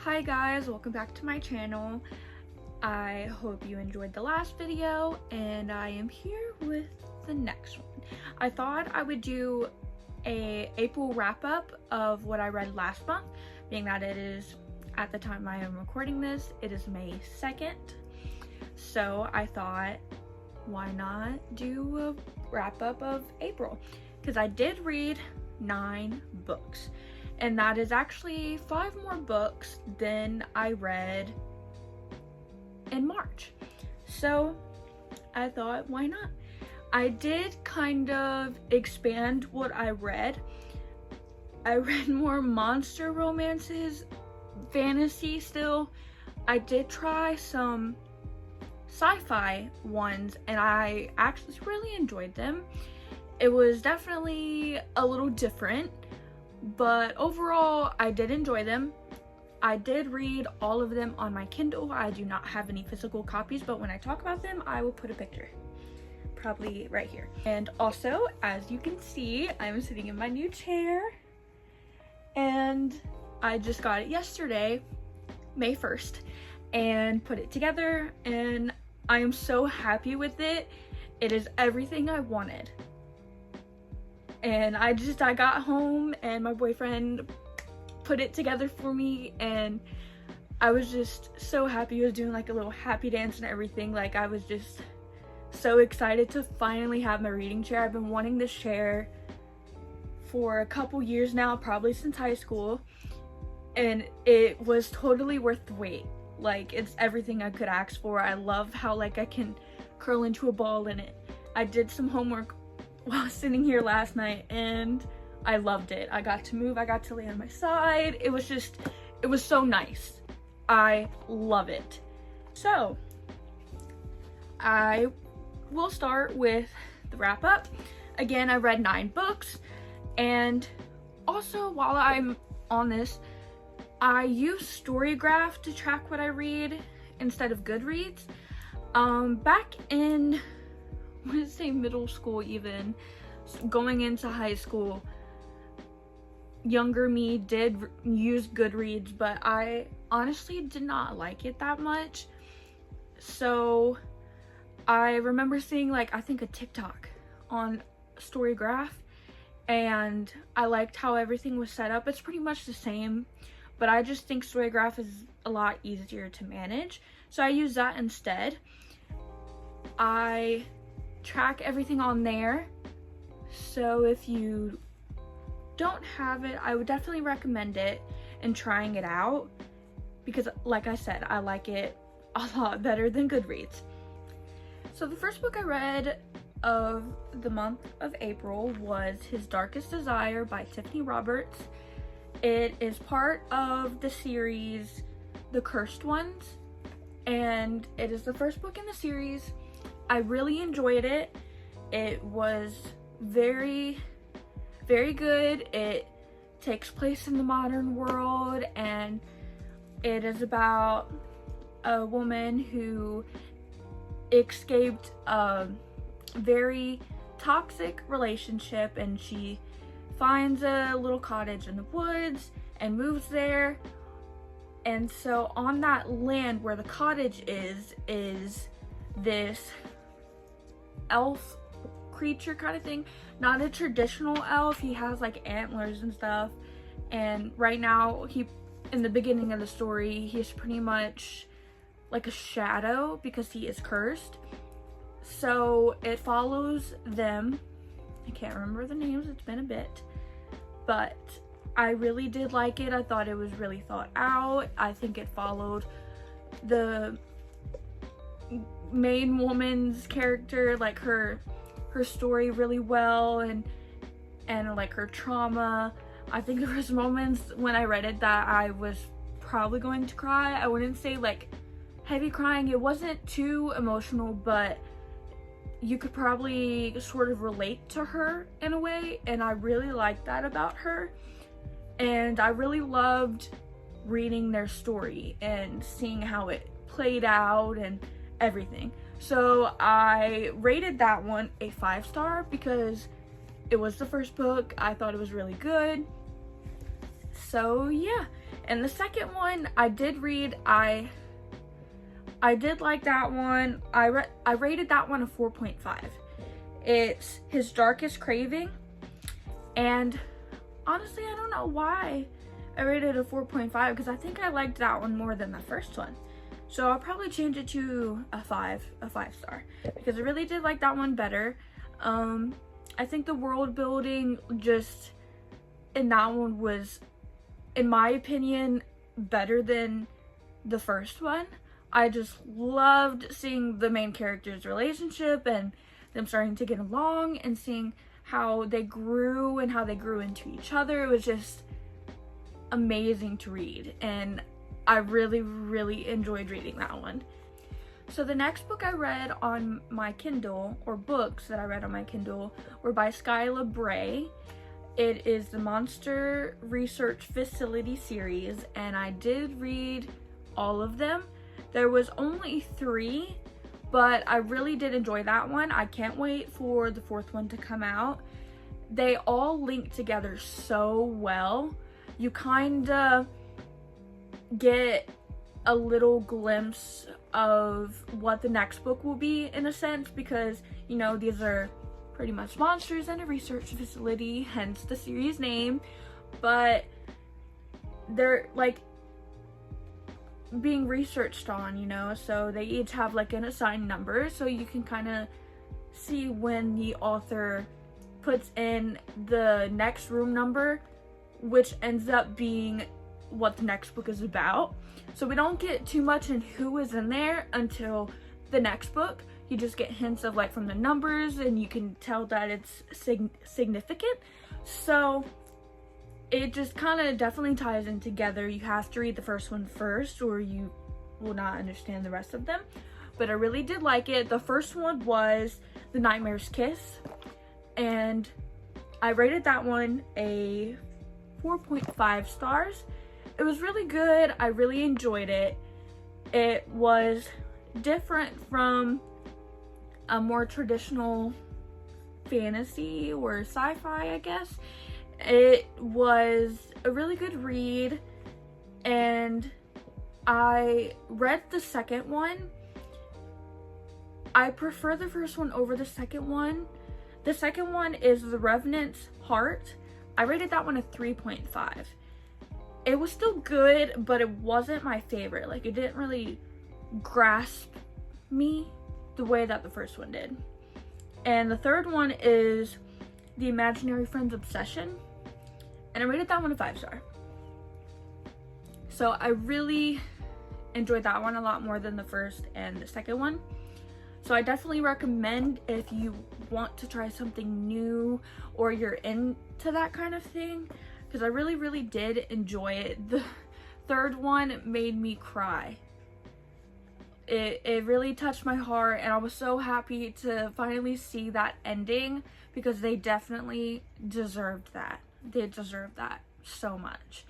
Hi guys, welcome back to my channel. I hope you enjoyed the last video and I am here with the next one. I thought I would do a April wrap-up of what I read last month, being that it is, at the time I am recording this, it is May 2nd. So I thought, why not do a wrap-up of April? Because I did read 9 books. And that is actually 5 more books than I read in March. So I thought, why not? I did kind of expand what I read. I read more monster romances, fantasy still. I did try some sci-fi ones and I actually really enjoyed them. It was definitely a little different, but overall I did enjoy them. I did read all of them on my Kindle. I do not have any physical copies, but when I talk about them I will put a picture probably right here. And also, as you can see, I'm sitting in my new chair and I just got it yesterday, May 1st, and put it together and I am so happy with it. It is everything I wanted. And I got home and my boyfriend put it together for me and I was just so happy. He was doing like a little happy dance and everything. Like, I was just so excited to finally have my reading chair. I've been wanting this chair for a couple years now, probably since high school, and it was totally worth the wait. Like, it's everything I could ask for. I love how like I can curl into a ball in it. I did some homework while sitting here last night and I loved it. I got to move, I got to lay on my side. It was so nice. I love it. So I will start with the wrap up. Again, I read 9 books, and also while I'm on this, I use Storygraph to track what I read instead of Goodreads. Back in, I want to say middle school, even going into high school, younger me did use Goodreads, but I honestly did not like it that much. So I remember seeing like, I think a TikTok on Storygraph, and I liked how everything was set up. It's pretty much the same, but I just think Storygraph is a lot easier to manage, so I use that instead. I track everything on there, so if you don't have it, I would definitely recommend it and trying it out, because like I said, I like it a lot better than Goodreads. So the first book I read of the month of April was His Darkest Desire by Tiffany Roberts. It is part of the series The Cursed Ones, and it is the first book in the series. I really enjoyed it. It was very, very good. It takes place in the modern world, and it is about a woman who escaped a very toxic relationship, and she finds a little cottage in the woods and moves there. And so on that land where the cottage is this elf creature kind of thing. Not a traditional elf. He has like antlers and stuff, and right now in the beginning of the story, he's pretty much like a shadow because he is cursed. So it follows them. I can't remember the names, it's been a bit, but I really did like it. I thought it was really thought out. I think it followed the main woman's character, like her story really well, and like her trauma. I think there was moments when I read it that I was probably going to cry. I wouldn't say like heavy crying. It wasn't too emotional, but you could probably sort of relate to her in a way, and I really liked that about her. And I really loved reading their story and seeing how it played out and everything. So I rated that one a 5-star because it was the first book. I thought it was really good. So yeah, And the second one I did read. I did like that one. I rated that one a 4.5. It's His Darkest Craving, and honestly I don't know why I rated it a 4.5, because I think I liked that one more than the first one. So I'll probably change it to a 5 star, because I really did like that one better. I think the world building just in that one was, in my opinion, better than the first one. I just loved seeing the main characters' relationship and them starting to get along, and seeing how they grew and how they grew into each other. It was just amazing to read, and I really, really enjoyed reading that one. So the next book I read on my Kindle, or books that I read on my Kindle, were by Skyla Bray. It is the Monster Research Facility series, and I did read all of them. There was only 3, but I really did enjoy that one. I can't wait for the 4th one to come out. They all link together so well. You kinda get a little glimpse of what the next book will be, in a sense, because, you know, these are pretty much monsters in a research facility, hence the series name, but they're like being researched on, you know, so they each have like an assigned number, so you can kind of see when the author puts in the next room number, which ends up being what the next book is about. So we don't get too much in who is in there until the next book. You just get hints of like from the numbers, and you can tell that it's significant. So it just kind of definitely ties in together. You have to read the first one first, or you will not understand the rest of them. But I really did like it. The first one was The Nightmare's Kiss, and I rated that one a 4.5 stars. It was really good. I really enjoyed it. It was different from a more traditional fantasy or sci-fi, I guess. It was a really good read, and I read the second one. I prefer the first one over the second one. The second one is The Revenant's Heart. I rated that one a 3.5. It was still good, but it wasn't my favorite. Like, it didn't really grasp me the way that the first one did. And the third one is The Imaginary Friend's Obsession, and I rated that one a 5 star. So I really enjoyed that one a lot more than the first and the second one. So I definitely recommend, if you want to try something new or you're into that kind of thing, because I really, really did enjoy it. The third one made me cry. It really touched my heart, and I was so happy to finally see that ending, because they definitely deserved that. They deserved that so much.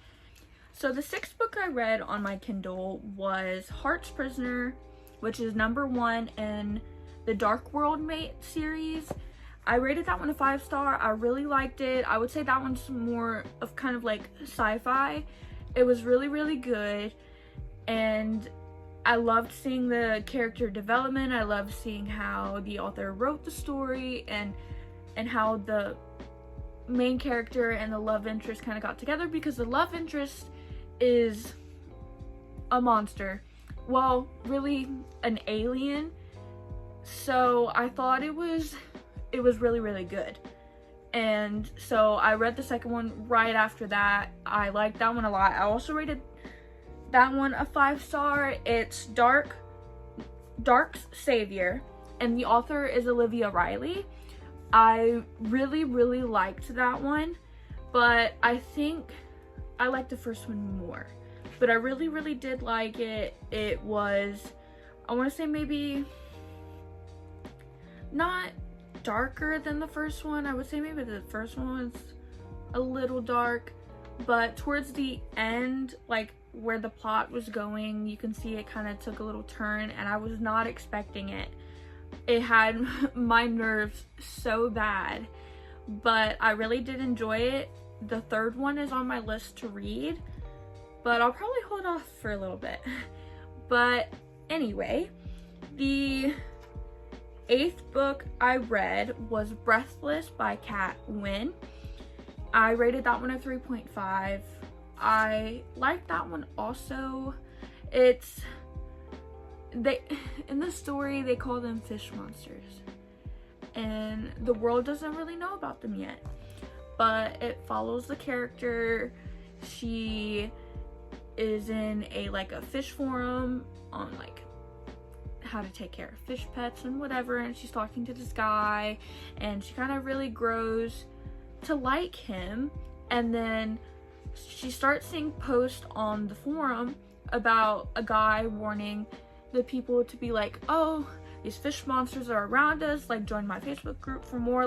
So the 6th book I read on my Kindle was Heart's Prisoner, which is #1 in the Dark World Mate series. I rated that one a 5 star. I really liked it. I would say that one's more of kind of like sci-fi. It was really, really good, and I loved seeing the character development. I loved seeing how the author wrote the story, and how the main character and the love interest kind of got together, because the love interest is a monster. Well, really an alien. So I thought it was really, really good. And so I read the second one right after that. I liked that one a lot. I also rated that one a 5 star. It's Dark's Savior, and the author is Olivia Riley. I really, really liked that one, but I think I liked the first one more. But I really, really did like it. It was, I want to say, maybe not darker than the first one. I would say maybe the first one was a little dark, but towards the end, like where the plot was going, you can see it kind of took a little turn, and I was not expecting it. It had my nerves so bad, but I really did enjoy it. The third one is on my list to read, but I'll probably hold off for a little bit. But anyway, the 8th book I read was Breathless by Kat Wynn. I rated that one a 3.5. I liked that one also. In the story they call them fish monsters, and the world doesn't really know about them yet, but it follows the character. She is in a fish forum on how to take care of fish pets and whatever, and she's talking to this guy, and she kind of really grows to like him. And then she starts seeing posts on the forum about a guy warning the people to be like, oh, these fish monsters are around us, join my Facebook group for more,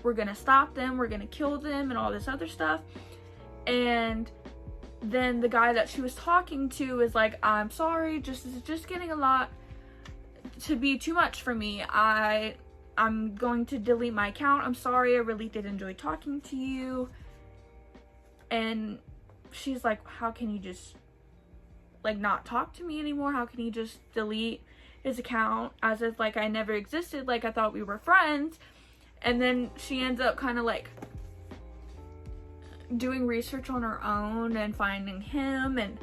we're gonna stop them, we're gonna kill them, and all this other stuff. And then the guy that she was talking to is like, I'm sorry, this is just getting a lot to be too much for me. I'm going to delete my account. I'm sorry, I really did enjoy talking to you. And she's like, how can you just not talk to me anymore? How can he just delete his account as if I never existed, I thought we were friends? And then she ends up kind of doing research on her own and finding him, and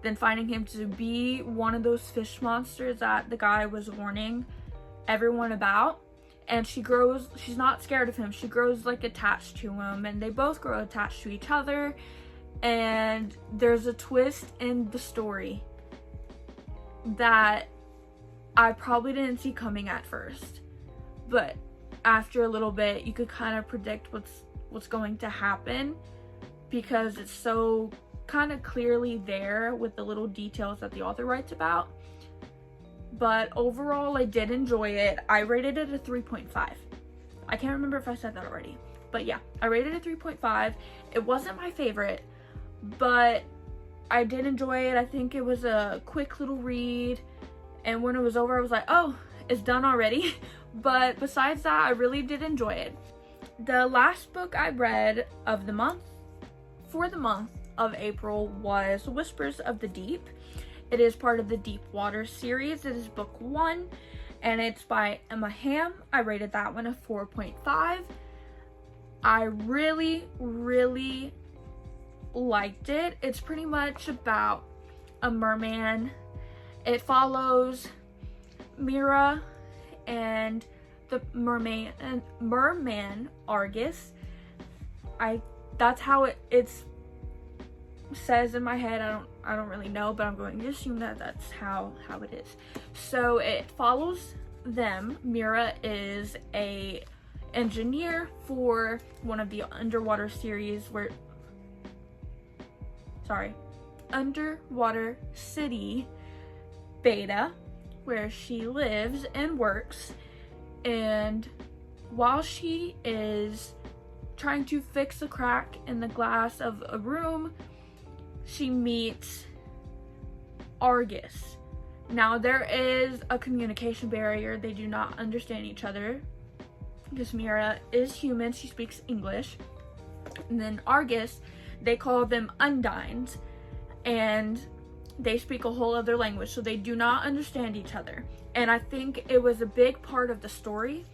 then finding him to be one of those fish monsters that the guy was warning everyone about. And she's not scared of him. She grows attached to him, and they both grow attached to each other. And there's a twist in the story that I probably didn't see coming at first, but after a little bit you could kind of predict what's going to happen, because it's so kind of clearly there with the little details that the author writes about. But overall, I did enjoy it. I rated it a 3.5. I can't remember if I said that already, but yeah, I rated it 3.5. It wasn't my favorite, but I did enjoy it. I think it was a quick little read, and when it was over I was like, oh, it's done already. But besides that, I really did enjoy it. The last book I read of the month, for the month of April, was Whispers of the Deep. It is part of the Deep Water series. It is book 1, and it's by Emma Hamm. I rated that one a 4.5. I really, really liked it. It's pretty much about a merman. It follows Mira and the merman Argus. That's how it says in my head. I don't really know, but I'm going to assume that that's how it is. So it follows them. Mira is a engineer for one of the underwater city Beta, where she lives and works. And while she is trying to fix a crack in the glass of a room, she meets Argus. Now, there is a communication barrier. They do not understand each other because Mira is human. She speaks English. And then Argus, they call them Undines, and they speak a whole other language, so they do not understand each other. And I think it was a big part of the story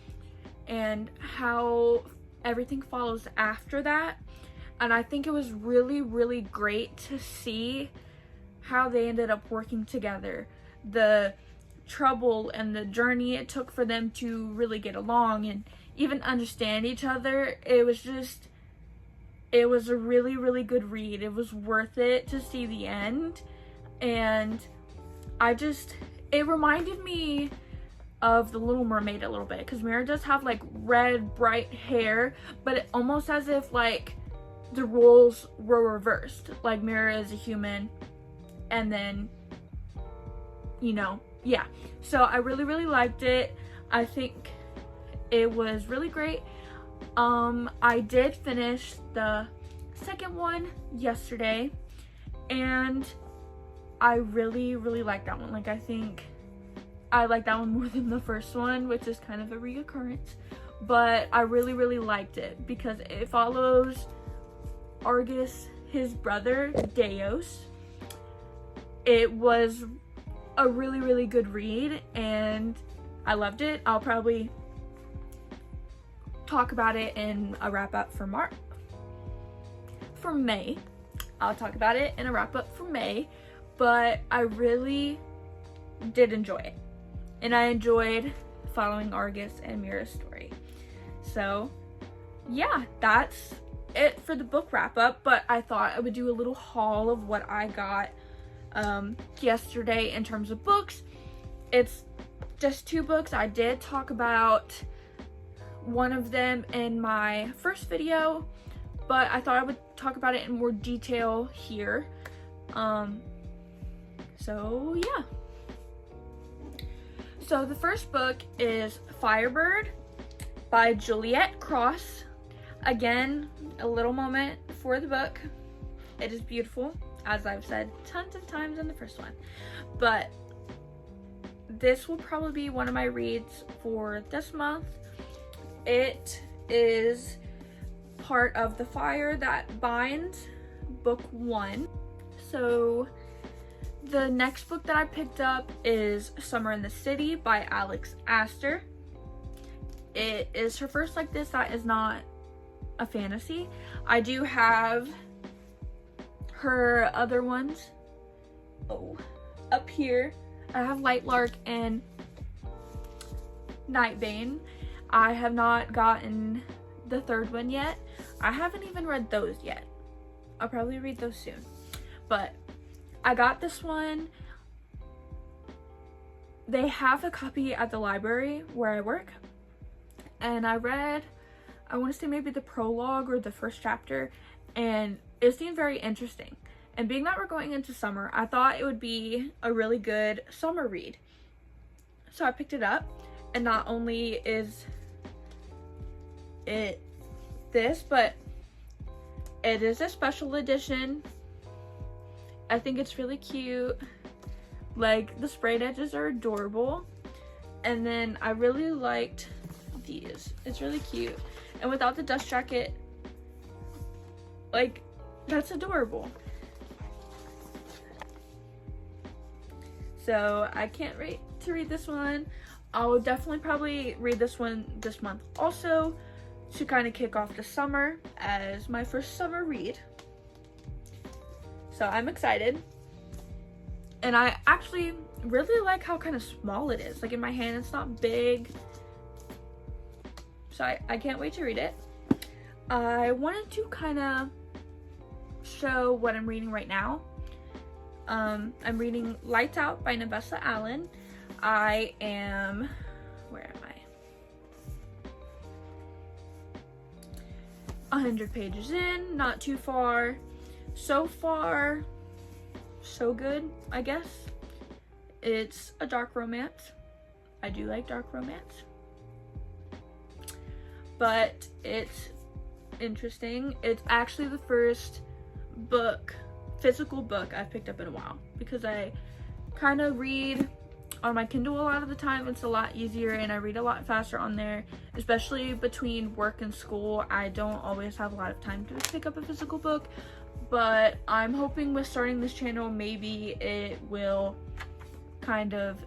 and how everything follows after that. And I think it was really, really great to see how they ended up working together. The trouble and the journey it took for them to really get along and even understand each other. It was a really, really good read. It was worth it to see the end. And it reminded me of The Little Mermaid a little bit, because Mira does have red, bright hair, but it almost as if the roles were reversed. Mira is a human, and then, yeah. So I really, really liked it. I think it was really great. I did finish the second one yesterday, and I really, really like that one. I think I like that one more than the first one, which is kind of a reoccurrence, but I really, really liked it because it follows Argus, his brother Deos, it was a really, really good read and I loved it. I'll probably talk about it in a wrap up for May. I'll talk about it in a wrap up for May, but I really did enjoy it. And I enjoyed following Argus and Mira's story. So yeah, that's it for the book wrap up, but I thought I would do a little haul of what I got yesterday in terms of books. It's just 2 books. I did talk about one of them in my first video, but I thought I would talk about it in more detail here. So yeah. So the first book is Firebird by Juliet Cross. Again, a little moment for the book. It is beautiful, as I've said tons of times in the first one. But this will probably be one of my reads for this month. It is part of The Fire That Binds, book 1. So the next book that I picked up is Summer in the City by Alex Astor. It is her first like this that is not a fantasy. I do have her other ones up here. I have Lightlark and Nightbane. I have not gotten the third one yet. I haven't even read those yet. I'll probably read those soon. But I got this one. They have a copy at the library where I work. And I read, I want to say maybe the prologue or the first chapter. And it seemed very interesting. And being that we're going into summer, I thought it would be a really good summer read. So I picked it up. And not only is it this, but it is a special edition. I think it's really cute. Like, the sprayed edges are adorable. And then I really liked these. It's really cute. And without the dust jacket, like, that's adorable. So I can't wait to read this one. I'll definitely probably read this one this month also, to kind of kick off the summer as my first summer read. So I'm excited. And I actually really like how kind of small it is. Like, in my hand, it's not big. So I can't wait to read it. I wanted to kind of show what I'm reading right now. I'm reading Lights Out by Navessa Allen. I am, where am I? 100 pages in, not too far. So far, so good, I guess. It's a dark romance. I do like dark romance. But it's interesting. It's actually the first book, physical book I've picked up in a while, because I kind of read on my Kindle a lot of the time. It's a lot easier and I read a lot faster on there, especially between work and school. I don't always have a lot of time to pick up a physical book, but I'm hoping with starting this channel, maybe it will kind of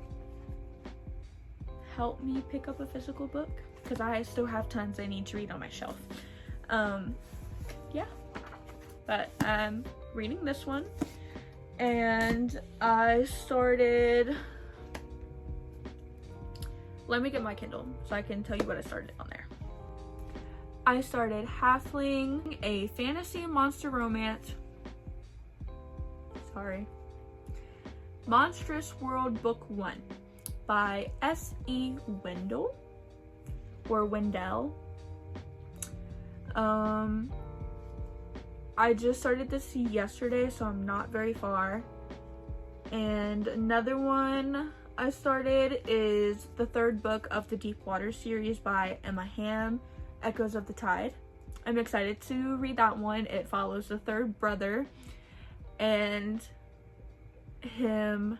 help me pick up a physical book, because I still have tons I need to read on my shelf. Yeah, but I'm reading this one, and I started, let me get my Kindle so I can tell you what I started on there. I started Halfling, a fantasy monster romance. Monstrous World Book 1 by S.E. Wendell, or Wendell. I just started this yesterday, so I'm not very far. And another one I started is the third book of the Deepwater series by Emma Hamm, Echoes of the Tide. I'm excited to read that one. It follows the third brother and him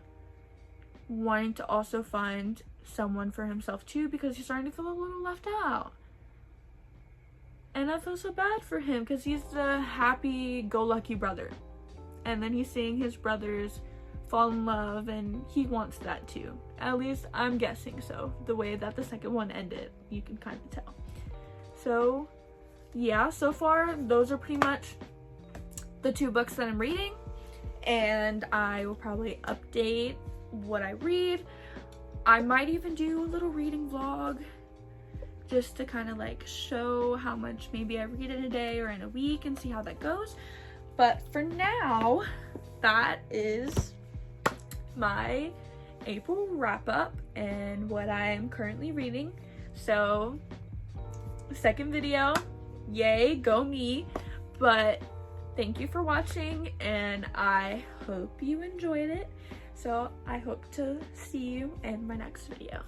wanting to also find someone for himself too, because he's starting to feel a little left out. And I feel so bad for him, because he's the happy-go-lucky brother. And then he's seeing his brothers fall in love, and he wants that too. At least I'm guessing so. The way that the second one ended, you can kind of tell. So yeah, so far those are pretty much the 2 books that I'm reading, and I will probably update what I read. I might even do a little reading vlog just to kind of like show how much maybe I read in a day or in a week and see how that goes. But for now, that is my April wrap up and what I am currently reading. So, second video, yay, go me. But thank you for watching, and I hope you enjoyed it. So I hope to see you in my next video.